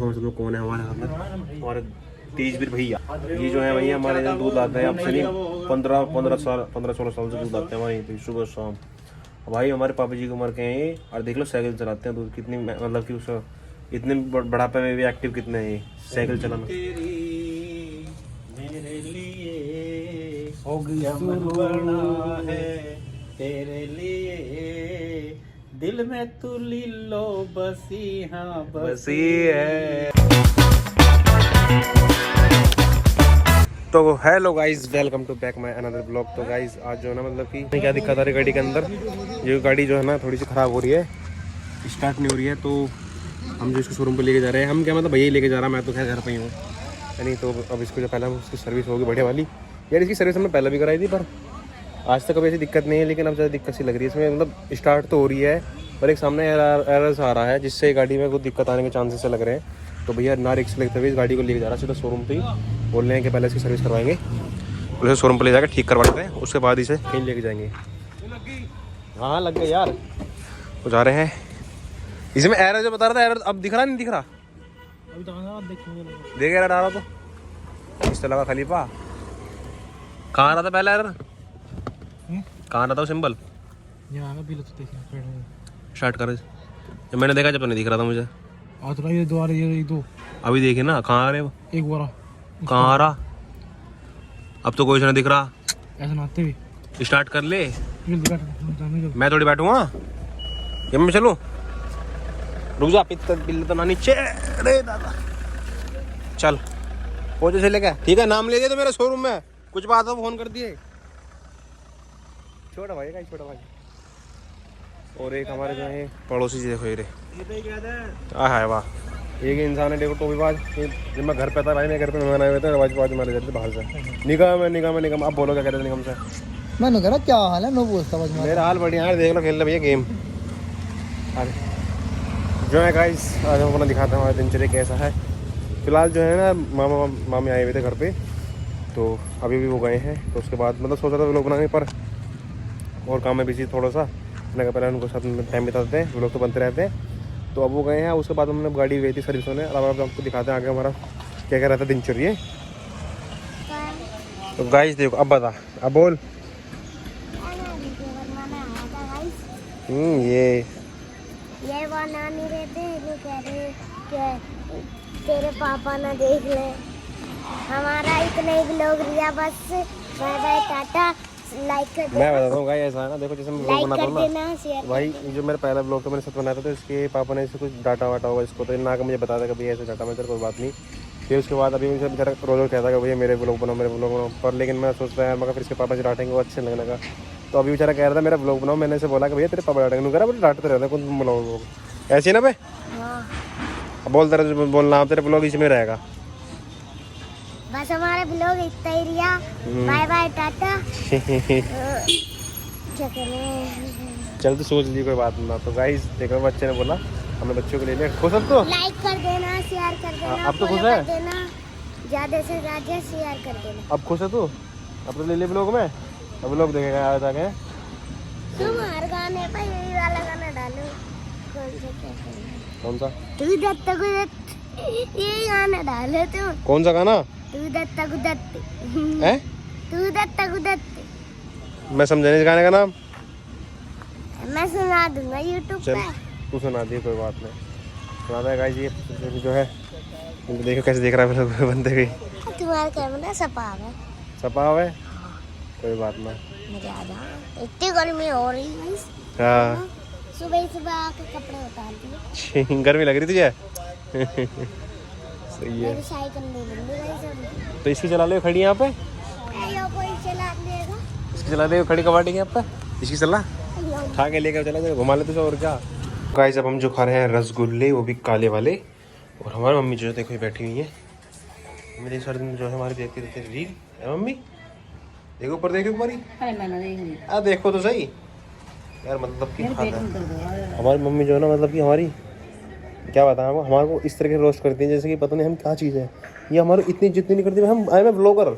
हम सब लोग कौन है हमारे साथ हमारे तेजवीर भैया। ये जो है भैया हमारे यहाँ दूध लाते हैं आपसे नहीं 15-16 साल से दूध लाते हैं हमारे यहाँ पे सुबह शाम। भाई हमारे पापा जी की उम्र के हैं ये और देख लो साइकिल चलाते हैं। दूध कितनी मतलब कि उस इतने बढ़ापे में भी एक्टिव कितने हैं ये साइकिल चलाना। मेरे लिए हो गया बना है तेरे लिए दिल में तू लीलो बसी हाँ बसी है। तो hello guys welcome to back my another blog. तो गाइस आज जो है ना मतलब कि क्या दिक्कत आ रही है गाड़ी के अंदर। ये गाड़ी जो है ना थोड़ी सी ख़राब हो रही है, स्टार्ट नहीं हो रही है। तो हम जो इसको शोरूम पे लेके जा रहे हैं, हम क्या मतलब भैया ही लेके जा रहा है, मैं तो खैर घर पे ही हूँ नहीं। तो अब इसको जो पहले उसकी सर्विस होगी बढ़िया वाली। यार इसकी सर्विस हमने पहले भी कराई थी पर आज तक कभी ऐसी दिक्कत नहीं है, लेकिन अब ज़्यादा दिक्कत सी लग रही है इसमें। मतलब स्टार्ट तो हो रही है पर एक सामने एरर्स आ रहा है जिससे गाड़ी में कुछ दिक्कत आने के चांसेस लग रहे हैं। तो भैया ना रिक्स लेते हुए इस गाड़ी को लेके जा रहा है सीधा शोरूम पे ही। बोल रहे हैं कि पहले इसकी सर्विस करवाएंगे, उसे शोरूम पे ले जाकर ठीक करवाते हैं, उसके बाद इसे कहीं लेके जाएंगे। हाँ लग गए यार, वो जा रहे हैं। इसमें एरर जो बता रहा था एरर अब दिख रहा नहीं दिख रहा, देख एरर आ रहा तो इस लगा खलीफा कहाँ आ रहा था पहले एरर, कहाँ आ रहा था वो सिंबल स्टार्ट कर। जब मैंने देखा जब तो नहीं दिख रहा था मुझे। दो अभी देखे ना कहाँ आ रहे वो, एक बार कहाँ आ रहा, अब तो कोई नहीं दिख रहा। ऐसा नाते हुए स्टार्ट कर ले, बैठ मैं थोड़ी बैठूंगा जब मैं चलूं। रुक जा बिल्ल तो ना नीचे, अरे दादा चल पहुंचे से लेके ठीक है। नाम ले दिया तो मेरे शोरूम में कुछ बात हो फोन कर दिए। छोटा भाई का छोटा भाई और एक हमारे जो है पड़ोसी जी देखो ये हाय वाह एक इंसान है देखो टोपीबाज। जब मैं घर पे था भाई, मैं घर पे मेहमान आए हुए थे, आवाज मारे जाते बाहर से निगम निगम। अब बोलो क्या कहते थे निगम से। मैंने कहा क्या हाल है, नो पूछता बस मेरा हाल बढ़िया है, देख लो खेल ले भैया गेम। अरे जो है गाइस आज हम अपना दिखाते हैं हमारा दिनचर्या कैसा है। फिलहाल जो है ना मामा मामी आए हुए थे घर पे, तो अभी भी वो गए हैं। तो उसके बाद मतलब सोचा था व्लॉग बनाने पर और काम में बिजी थोड़ा सा, मैंने कहा पहले उनको साथ में टाइम बिताते हैं, व्लॉग तो बनते रहते हैं। तो अब वो गए हैं, उसके बाद हमने गाड़ी गई थी सर्विस होने। अब आपको दिखाते हैं आगे हमारा क्या क्या रहता है दिनचर्या। तो गाइस देखो अब बता, अब बोल। ये वो नानी रहते हैं जो कह रहे कि तेरे पापा ना देख ले। हमारा इतना ही ब्लॉग रिया बस, बाय बाय टाटा। लाइक कर देना। मैं बताता हूँ गाइस ऐसा है ना, देखो जैसे मैं ब्लॉग बनाता हूँ ना भाई, जो मेरा पहला ब्लॉग था मैंने साथ बनाया था, तो इसके पापा ने इससे कुछ डाटा वाटा होगा इसको, तो ना मुझे बताया था कभी ऐसे डाटा में, कोई बात नहीं। फिर उसके बाद अभी मुझे बेचारा रोज कहता था कि भैया मेरे ब्लॉग बनाओ पर, लेकिन मैं सोचता है मगर फिर इसके पापा से डांटेंगे वो अच्छे लगने लगा। तो अभी बेचारा कह रहा था मेरा ब्लॉग बनाओ, मैंने से बोला कि भैया तेरे पापा डांटेंगे, कह रहा डांटते रहते कौन ब्लॉग ऐसे ही ना भाई। अब बोलते रहे बोलना तेरे ब्लॉग इसमें रहेगा। बस हमारा ब्लॉग इतना ही रिया, बाय बाय टाटा। चल तो सोच ली कोई बात ना। तो गाइस देखो बच्चे ने बोला हमने बच्चों को ले लिया, खुश अब तो लाइक कर देना, शेयर कर देना, अब तो खुश फॉलो है, कर देना, ज्यादा से ज्यादा शेयर कर देना। अब खुश है तू, अब तो ले ले ब्लॉग में, अब ब्लॉग देखेगा आज आके। तुम हर गाने पर यही वाला गाना डालो। कौन सा? तू दत्ता गुदत्त, यही गाना डालो तुम। कौन सा गाना? तू दत्ता गुदत्त है, तू दत्ता गुदत्त। मैं समझा नहीं इस गाने का नाम। मैं सुना दूंगा यूट्यूब चल पे। तू सुना दी कोई बात नहीं, सुना दे गाइस। ये जो है देखो कैसे देख रहा है बंदे भी। तुम्हारा कैमरा सपाव है, सपाव है, कोई बात ना। मेरे आ जा, इतनी गर्मी हो रही है। हाँ सुबह सुबह आके कपड़े उतार दिए। गर्मी लग रही तुझे? सही है। मेरी साइकिल नहीं मिल रही। तो इसकी चला ले खड़ी यहाँ पे, कोई चला लेगा, इसकी चला ले खड़ी कबाड़ी यहाँ पे, इसकी चला खा के लेकर चला जाए घुमा ले तुझे और क्या। गाइस अब हम जो खा रहे हैं रसगुल्ले, वो भी काले वाले। और हमारी मम्मी जो देखो बैठी हुई है, मेरे सारे दिन जो है हमारी देखती रहती है रील है। मम्मी देखो ऊपर, देखो हमारी, देखो तो सही यार। मतलब कि हमारी मम्मी जो है ना मतलब कि हमारी क्या बताएं आपको, हमारे को इस तरह के रोस्ट करती है जैसे कि पता नहीं हम क्या चीज़ है। ये हमारी इतनी जितनी नहीं करती, हम आई एम ब्लॉगर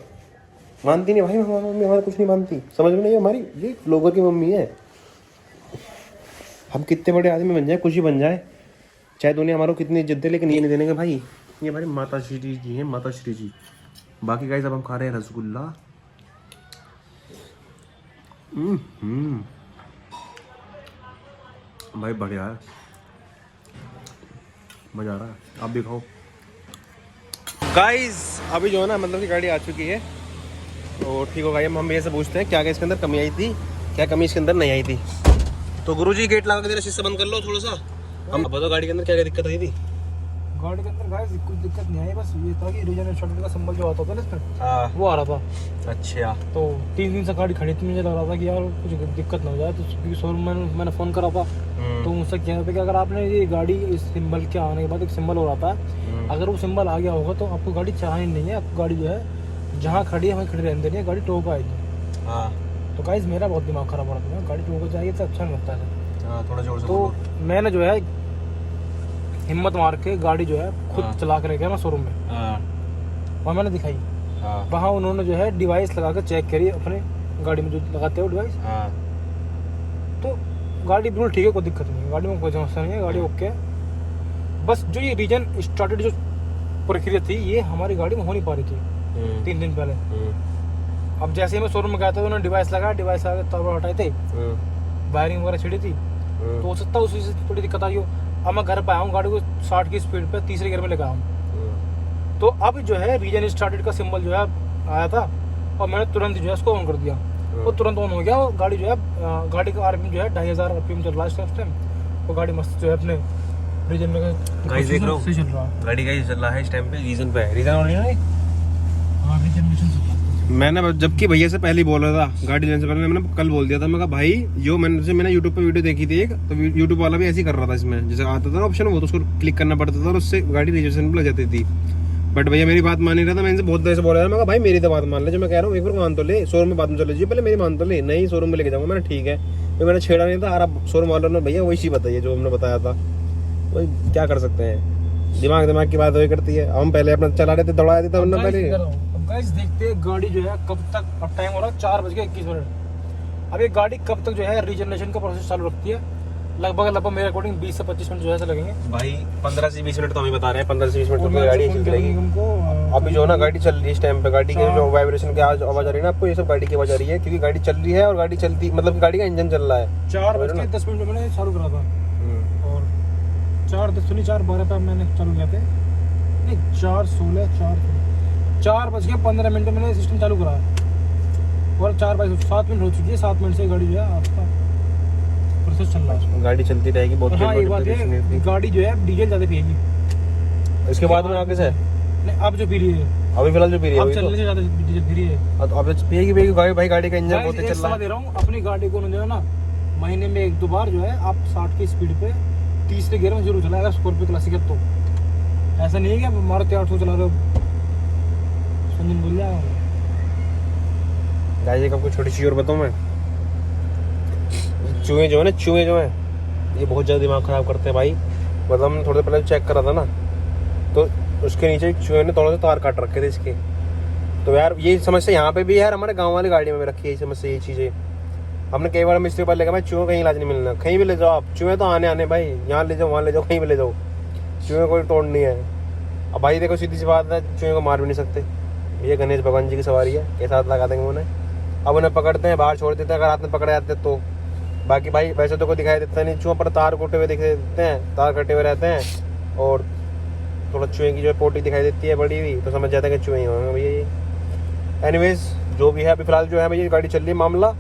मानती नहीं भाई, हमारी मम्मी हमारा कुछ नहीं मानती, समझ में नहीं। हमारी ये ब्लॉगर की मम्मी है। हम कितने बड़े आदमी बन जाए, कुछ ही बन जाए, चाहे दुनिया हमारे को कितनी इज्जत दे, लेकिन ये नहीं देने के भाई, ये हमारी माता श्री जी हैं, माता श्री जी। बाकी गाइस अब हम खा रहे हैं रसगुल्ला। भाई बढ़िया है, मज़ा आ रहा है, आप भी खाओ। गाइस अभी जो है ना मतलब कि गाड़ी आ चुकी है, तो ठीक होगा। हम ये से पूछते हैं क्या क्या इसके अंदर कमी आई थी, क्या कमी इसके अंदर नहीं आई थी। तो गुरुजी गेट लगा के देना, शीशा बंद कर लो थोड़ा सा। हम बताओ गाड़ी के अंदर क्या क्या दिक्कत आई थी। गाड़ी के अंदर गाइस कुछ दिक्कत नहीं आई, बस ये था कि रीजन स्टार्टर का सिंबल जो आता था ना इसमें, हाँ वो आ रहा था। अच्छा। तो 3 दिन से गाड़ी खड़ी थी, मुझे लग रहा था कि यार कुछ दिक्कत ना हो जाए, तो क्योंकि शोरूम में मैंने फ़ोन करा था, तो मुझसे कह रहे थे कि अगर आपने ये गाड़ी इस सिंबल के आने के बाद एक सिंबल हो रहा था, अगर वो सिंबल आ गया होगा तो आपको गाड़ी चलानी नहीं है, आपको गाड़ी जो है जहाँ खड़ी है वहीं खड़ी रहने देनी है, गाड़ी टो का आएगी। हाँ तो गाइस मेरा बहुत दिमाग खराब हो रहा था, गाड़ी टो को चाहिए तो अच्छा नहीं लगता है। हाँ थोड़ा जोर से तो मैंने जो है हिम्मत मार के गाड़ी जो है खुद चला के लेके ना शोरूम में, वहाँ मैंने दिखाई। वहाँ उन्होंने जो है डिवाइस लगा कर चेक करी अपने गाड़ी में जो लगाते हो डिवाइस, तो गाड़ी बिल्कुल ठीक है, कोई दिक्कत नहीं है, गाड़ी में कोई समस्या नहीं है, गाड़ी ओके है। बस जो ये रीजन स्टार्टेड जो प्रक्रिया थी ये हमारी गाड़ी में हो नहीं पा रही थी 3 दिन पहले। अब जैसे ही मैं शोरूम में गया था तो उन्होंने डिवाइस लगा के तार हटाए थे, वायरिंग वगैरह छिड़ी थी, तो हो सकता है उसी से थोड़ी दिक्कत आई हो। अब मैं घर पे आया हूँ, गाड़ी को 60 की स्पीड पे तीसरे गियर में लेकर आया हूँ, तो अब जो है रीजन स्टार्टेड का सिंबल जो है आया था, और मैंने तुरंत जो है उसको ऑन कर दिया, वो तुरंत ऑन हो गया। और गाड़ी जो है गाड़ी का आरपीएम जो है 2500 आरपीएम चल रहा है इस टाइम, वो गाड़ी मस्त जो है अपने रीजन में गाइस देख लो चल रहा है, गाड़ी का चल रहा है इस टाइम पे रीजन पे है, रीजन और नहीं। हाँ रीजन में चल रहा है। मैंने जबकि भैया से पहले ही बोल रहा था, गाड़ी लेने से पहले मैंने कल बोल दिया था, मैं कहा भाई जो मैंने यूट्यूब पे वीडियो देखी थी एक, तो यूट्यूब वाला भी ऐसे ही कर रहा था, इसमें जैसे आता था ना ऑप्शन वो तो उसको क्लिक करना पड़ता था और उससे गाड़ी रजिस्ट्रेशन पे लग जाती थी। बट भैया मेरी बात मान नहीं रहा था, मैं इनसे बहुत देर से बोल रहा था, मैं कहा भाई मेरी तो बात मान ले, जो मैं कह रहा हूँ एक बार मान तो ले, शोरूम में बात में चले जी, पहले मेरी मान तो ले, नहीं शोरूम में लेके जाऊँगा। मैंने ठीक है, तो मैंने छेड़ा नहीं था। आप शोरूम वालों ने भैया वही चीज़ बताइए जो हमने बताया था, वही क्या कर सकते हैं, दिमाग की बात वही करती है। हम पहले अपना चला रहे थे, दौड़ा रहे थे हमने पहले। गाइस देखते हैं गाड़ी जो है कब तक, अब टाइम हो रहा है 4:21। अब ये गाड़ी कब तक जो है रीजनरेशन का प्रोसेस चालू रखती है, लगभग मेरे अकॉर्डिंग 20 से 25 मिनट जो है लगेंगे भाई। 15 से 20 मिनट तो हमें बता रहे हैं, 15 से 20 मिनट तो गाड़ी चल रहेगी हमको। अभी जो ना गाड़ी चल रही है इस टाइम पे, गाड़ी के जो वाइब्रेशन की आवाज आ रही है ना आपको, ये सब गाड़ी की आवाज आ रही है, क्योंकि गाड़ी चल रही है और गाड़ी चलती मतलब गाड़ी का इंजन चल रहा है। 4:10 में मैंने चालू करा था, और 4:12 पे मैंने चालू किया था, नहीं 4:15 में मैंने सिस्टम चालू करा, और 7 मिनट हो चुकी है, 7 मिनट से गाड़ी जो है आपका प्रोसेस चल रहा है, गाड़ी चलती रहेगी बहुत। हाँ एक बात है, गाड़ी जो है डीजल ज़्यादा पिएगी इसके बाद में आगे से, नहीं अब जो पी रही है, अभी फिलहाल जो पी रही है, अब चलने से ज़्यादा डीजल पी रही है, तो अब पिएगी भाई, गाड़ी का इंजन बहुत चल रहा है। दे रहा हूँ अपनी गाड़ी को जो है ना, महीने में 1-2 बार जो है आप 60 की स्पीड पे तीसरे गियर में जरूर चलाएगा स्कॉर्पियो क्लासिक है, तो ऐसा नहीं है कि आप मारुति 800 चला रहे हो, सुन बोल जाएगा। गाइस एक आपको छोटी चीज़ और बताऊँ मैं, चूहे जो है ये बहुत ज़्यादा दिमाग ख़राब करते हैं भाई। मतलब हमने थोड़ी देर पहले चेक करा था ना, तो उसके नीचे एक चूहे ने थोड़ा सा तार काट रखे थे इसके। तो यार ये समस्या यहाँ पे भी यार हमारे गांव वाली गाड़ी में रखी है, ये समस्या, ये चीज़ें हमने कई बार मिस्त्री पर लेकर भाई चूहों कहीं इलाज नहीं मिलना, कहीं भी ले जाओ आप, चूहे तो आने भाई, यहाँ ले जाओ वहाँ ले जाओ, कहीं भी ले जाओ, चूहे कोई तोड़ नहीं है। अब भाई देखो सीधी सी बात है, चूहे को मार भी नहीं सकते, ये गणेश भगवान जी की सवारी है, कैसा हाथ लगा देंगे उन्हें। अब उन्हें पकड़ते हैं, बाहर छोड़ देते हैं, अगर हाथ में पकड़े जाते तो। बाकी भाई वैसे तो कोई दिखाई देता नहीं, चूहों पर तार कटे हुए दिखाई देते हैं, तार कटे हुए रहते हैं, और थोड़ा चूहे की जो पोटी दिखाई देती है बड़ी हुई, तो समझ जाते हैं कि चूहे ही होंगे भैया ये। एनीवेज जो भी है, अभी फिलहाल जो है भैया गाड़ी चल रही है, मामला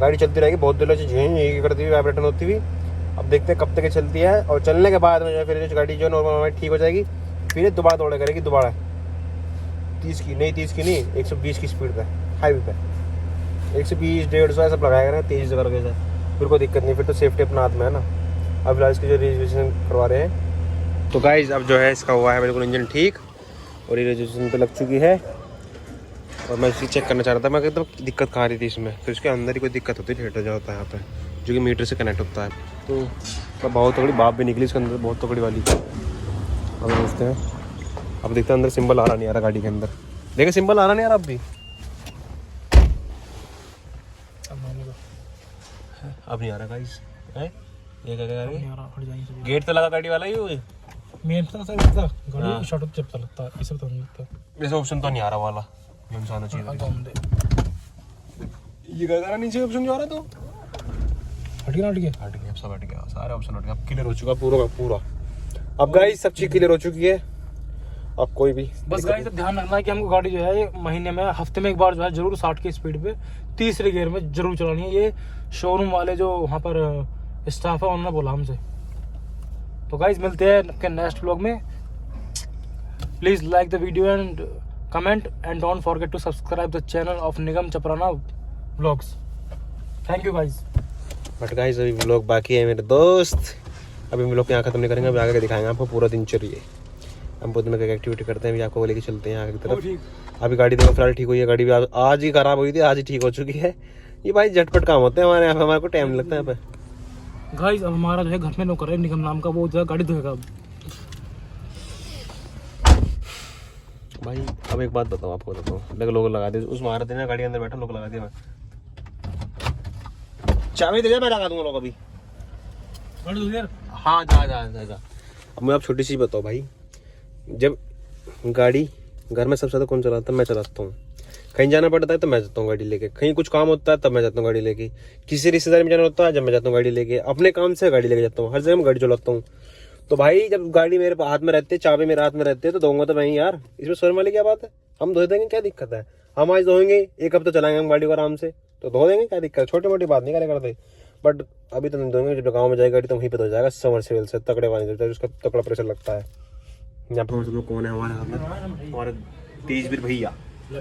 गाड़ी चलती रहेगी बहुत देर से, झें करती हुई, वाइब्रेशन होती हुई। अब देखते हैं कब तक चलती है, और चलने के बाद में जो फिर गाड़ी जो नॉर्मल ठीक हो जाएगी, फिर दोबारा दौड़ा करेगी, दोबारा 30 की नहीं 120 की स्पीड पे हाईवे पे 120 150 ऐसा लगाया करें, 23 करके से, फिर कोई दिक्कत नहीं, फिर तो सेफ्टी अपना हाथ में है ना। अब फिलहाल इसकी जो रजिस्ट्रेशन करवा रहे हैं, तो गाइज अब जो है इसका हुआ है बिल्कुल इंजन ठीक, और ये रजिस्ट्रेशन पे लग चुकी है। और मैं इसकी चेक करना चाह रहा था, मैं कहता तो दिक्कत कहाँ रही थी इसमें, तो इसके अंदर ही कोई दिक्कत होती है, थिएटर जो होता है यहाँ पे, जो कि मीटर से कनेक्ट होता है। तो बहुत तगड़ी बाप भी निकली इसके अंदर, बहुत तगड़ी वाली। अब देखते हैं, अब देखते हैं अंदर सिंबल आ रहा नहीं आ रहा गाड़ी के अंदर, देखिए सिंबल आ रहा नहीं आ रहा अब भी, अब नहीं आ रहा गाइस, ये क्या कह रहा है, गेट तो लगा गाड़ी वाला ही मेन था सर इसका गाड़ी शॉट अप चलता लगता है, इसे तो नहीं लगता। ऐसा ऑप्शन तो नहीं आ रहा वाला, ये इंसान चाहिए। तो हम दे ये क्या नीचे ऑप्शन जो आ रहा तो हट गया अब सब हट गया, सारे ऑप्शन हट गए, अब क्लियर हो चुका पूरा का पूरा। अब गाइस सब चीज क्लियर हो चुकी है, अब कोई भी बस गाइस ध्यान रखना है कि हमको गाड़ी जो है ये महीने में हफ्ते में एक बार जो है जरूर 60 की स्पीड पे तीसरे गियर में जरूर चलानी है। ये शोरूम वाले जो वहाँ पर स्टाफ है उन्होंने बोला हमसे। तो गाइस मिलते हैं नेक्स्ट व्लॉग में। Please like the video and comment and don't forget to subscribe the channel of Nigam Chaprana vlogs. Thank you guys. But guys अभी व्लॉग बाकी है मेरे दोस्त, अभी हम लोग यहाँ खत्म नहीं करेंगे, अभी आगे दिखाएंगे आपको पूरा दिनचर्या। हम बहुत दिन में एक्टिविटी करते हैं, अभी आपको लेके चलते हैं आगे की तरफ। अभी गाड़ी देखो फिलहाल ठीक हुई है, गाड़ी भी आज ही खराब हुई थी, आज ही ठीक हो चुकी है। ये भाई झटपट काम होते हैं हमारे यहाँ पे, हमारे को टाइम नहीं लगता है यहाँ पे। गाइस अब हमारा जो है घर में नौकर है निगम नाम का, वो जो है गाड़ी धोएगा अब। भाई अब एक बात बताऊँ आपको, बताओ लोग लगा दिए उस मारते ना गाड़ी अंदर बैठा, लोग लगा दिया। मैं चाबी दे जा, मैं लगा दूंगा लोग अभी। हाँ जा। अब मैं आप छोटी सी बताओ भाई, जब गाड़ी घर में सबसे ज्यादा कौन चलाता है? मैं चलाता हूँ। कहीं जाना पड़ता है तो मैं जाता हूँ गाड़ी लेके, कहीं कुछ काम होता है तब मैं जाता हूँ गाड़ी लेके, किसी रिश्तेदारी में जाना होता है जब मैं जाता हूँ गाड़ी लेके, अपने काम से गाड़ी लेके जाता हूँ, हर जगह मैं गाड़ी चलाता हूँ। तो भाई जब गाड़ी मेरे हाथ में रहती है, चाबी मेरे हाथ में रहती है, तो दूंगा तो नहीं यार, इसमें शर्म वाली क्या बात है? हम धो देंगे, क्या दिक्कत है? हम आज धोएंगे, एक हफ्ता चलाएंगे हम गाड़ी को आराम से, तो धो देंगे, क्या दिक्कत है? छोटी मोटी बात नहीं करे करते। बट अभी तो नहीं धोएंगे, जब गाँव में जाएगी गाड़ी तो वहीं पे धो जाएगा समरसेबल से, तगड़े पानी से, उसका तगड़ा प्रेशर लगता है। यहाँ पर सब लोग कौन है हमारे हाथ में? हमारे तेजवीर भैया, ये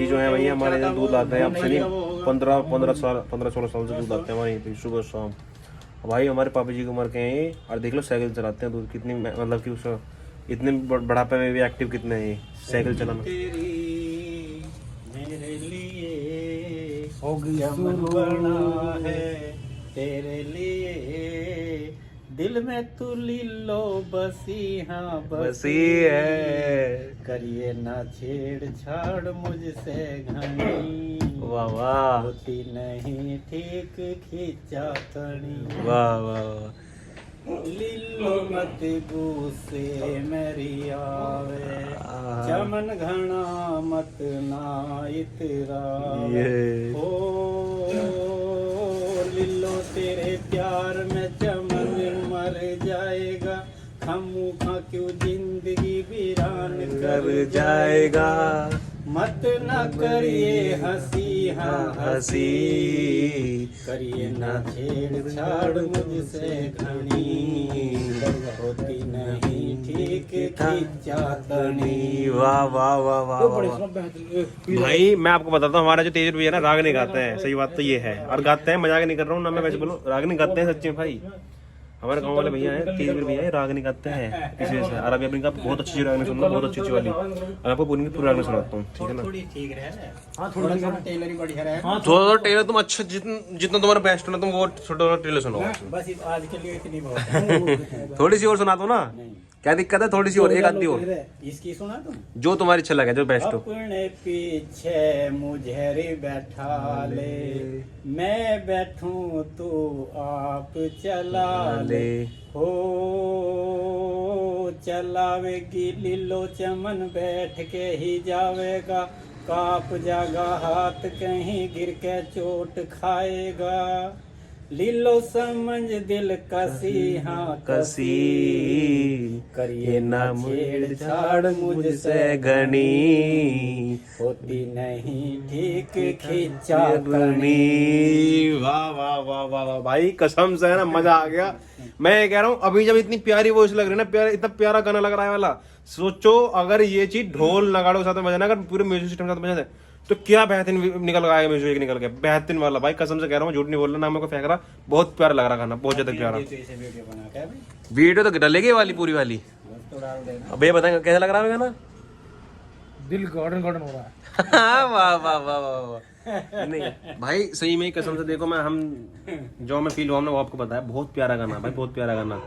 जो है भैया हमारे यहाँ दूध आता है आपसे नहीं 15-16 साल से दूध आते हैं हमारे यहाँ पे सुबह शाम। भाई हमारे पापा जी की उम्र के हैं और देख लो साइकिल चलाते हैं, दूध कितनी मतलब कि उसका इतने बढ़ापे में भी एक्टिव कितने हैं साइकिल चलाना। तेरे लिए दिल में तू लीलो बसी, हाँ बसी है, करिए ना छेड़छाड़ मुझसे घनी, वाह वाह, होती नहीं ठीक खींचा तनी, वाह वाह, लीलो मत गुस्से मेरी आवे, चमन घना मत ना इतरावे, ओ लीलो तेरे प्यार में चमन मर जाएगा, खामोखा क्यों जिंदगी वीरान कर जाएगा, मत ना करिए हंसी, हाँ हंसी, करिए ना छेड़छाड़ मुझसे घनी, होती नहीं ठीक खींचा तनी। वाह वाह वाह वाह भाई, मैं आपको बताता हूँ हमारा जो तेज भैया ना राग नहीं गाते हैं, सही बात तो ये है, और गाते हैं, मजाक नहीं कर रहा हूँ ना, मैं वैसे बोलूँ राग नहीं गाते हैं सच्ची में भाई। हमारे गांव वाले भैया हैं तेज भैया है, राग नहीं गाते हैं इस वजह से। और अभी अपनी का बहुत अच्छी राग नहीं सुनना, बहुत अच्छी वाली, और आपको पूरी पूरी राग नहीं सुनाता हूँ, ठीक है ना? थोड़ी ठीक रहे, हाँ थोड़ा टेलर ही बढ़िया रहे, थोड़ा टेलर तुम अच्छा जितना तुम्हारा बेस्ट हो ना, तुम वो छोटा टेलर सुनो बस आज के लिए इतनी बहुत। थोड़ी सी और सुना दो ना, क्या दिक्कत है? थोड़ी सी और, एक आधी और, इसकी सुना तुम जो तुम्हारी अच्छा लगे, जो बेस्ट हो। अपने पीछे मुझे रे बैठा ले, मैं बैठूं तू आप चला ले, हो चलावेगी लीलो चमन बैठ के ही जावेगा, काप जागा हाथ कहीं गिर के चोट खाएगा, लीलो समझ दिल कसी, हाँ कसी, करिए ना छेड़छाड़ मुझसे घनी, होती नहीं ठीक खींचा तनी। वाह वाह वाह वाह वाह भाई, कसम से है ना मजा आ गया। मैं ये कह रहा हूँ अभी जब इतनी प्यारी वॉइस लग रही है ना, प्यारा इतना प्यारा गाना लग रहा है वाला, सोचो अगर ये चीज ढोल नगाड़ों के साथ बजाना, अगर पूरे म्यूजिक सिस्टम के साथ बजा तो क्या बेहतरीन निकल आएगा, म्यूजिक निकल गया बेहतरीन वाला भाई, कसम से कह रहा हूँ, झूठ नहीं बोल रहा ना, मेरे को फेंक रहा, बहुत प्यारा लग रहा गाना, बहुत ज्यादा प्यारा। वीडियो तो डलेगी वाली पूरी वाली। अब ये बताएंगे कैसा लग रहा है गाना? दिल गार्डन गार्डन हो रहा है। वाह वाह वाह वाह, नहीं भाई सही में कसम से देखो, मैं हम जो मैं फील हुआ हमने वो आपको बताया, बहुत प्यारा गाना भाई, बहुत प्यारा गाना।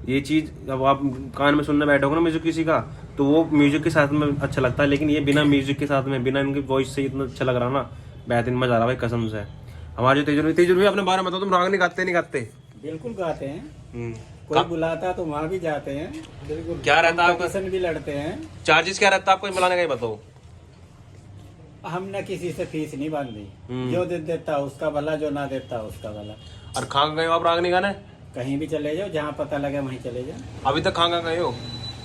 ये चीज अब आप कान में सुनने बैठोगे ना म्यूजिक किसी का, तो वो म्यूजिक के साथ में अच्छा लगता है, लेकिन ये बिना म्यूजिक के साथ में, बिना इनकी वॉइस से इतना अच्छा लग रहा ना, बेहतरीन मजा आ रहा भाई कसम से। हमारे जो तेजर भी अपने बारे में बताओ, तुम राग नहीं गाते? नहीं गाते? बिल्कुल गाते हैं। कोई बुलाता तो वहाँ भी जाते हैं, क्या रहता है आपका कंपटीशन भी लड़ते हैं। चार्जेस क्या रहता है आपको बुलाने का, ही बताओ। हमने किसी से फीस नहीं बांधी, जो दे देता उसका भला, जो ना देता उसका भला। और खां गए हो आप रागनी गाने? कहीं भी चले जाओ, जहाँ पता लगे वहीं चले जाओ। अभी तक खां गए हो?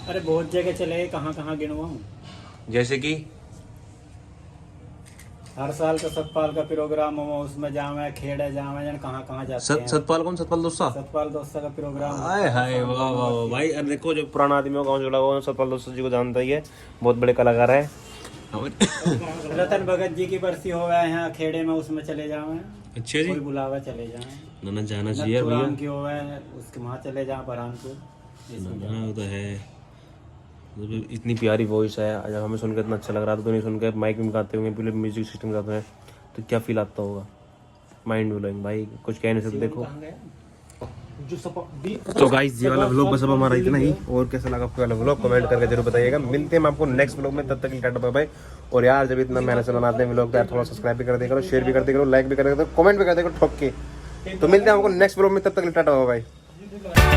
अरे बहुत जगह चले गए, कहाँ कहाँ गिनवाऊं। जैसे कि हर साल का सतपाल का प्रोग्राम हो, उसमें जावे, खेड़े जावे, जाने कहाँ कहाँ जाते हैं। सतपाल कौन? सतपाल दोस्ता? सतपाल दोस्ता का प्रोग्राम। हाय हाय, वाह वाह वाह भाई। अरे देखो, जो पुराना आदमी हो गाँव जुड़ा हुआ सतपाल दोस्ता जी को जानता ही है, बहुत बड़े कलाकार है। रतन भगत जी की बरसी हो गए यहाँ खेड़े में, उसमें चले जावे। अच्छा जी, कोई बुलावा चले जाए। ना जाना चाहिए भैया। नथुराम की हो गए, उसके वहाँ चले जाए बरहानपुर। वो तो है। इतनी प्यारी वॉइस है, जब हमें सुनकर इतना अच्छा लग रहा था, तो नहीं सुनकर माइक में गाते होंगे, पूरे म्यूजिक सिस्टम गाते हैं, तो क्या फील आता होगा। माइंड ब्लोइंग भाई, कुछ कह नहीं सकते। देखो तो गाइस, ये वाला व्लॉग बस अब हमारा इतना ही। और कैसा लगा आपको वाला व्लॉग कमेंट करके जरूर बताइएगा। मिलते हैं हम आपको नेक्स्ट व्लॉग में, तब तक के लिए टाटा बाय बाय। और यार, जब इतना मेहनत से बनाते हैं व्लॉग, तो यार थोड़ा सब्सक्राइब भी कर दिया करो, शेयर भी कर दिया करो, लाइक भी कर दिया करो, कमेंट भी कर दिया करो ठोक के। तो मिलते हैं आपको नेक्स्ट व्लॉग में, तब तक के लिए टाटा बाय बाय।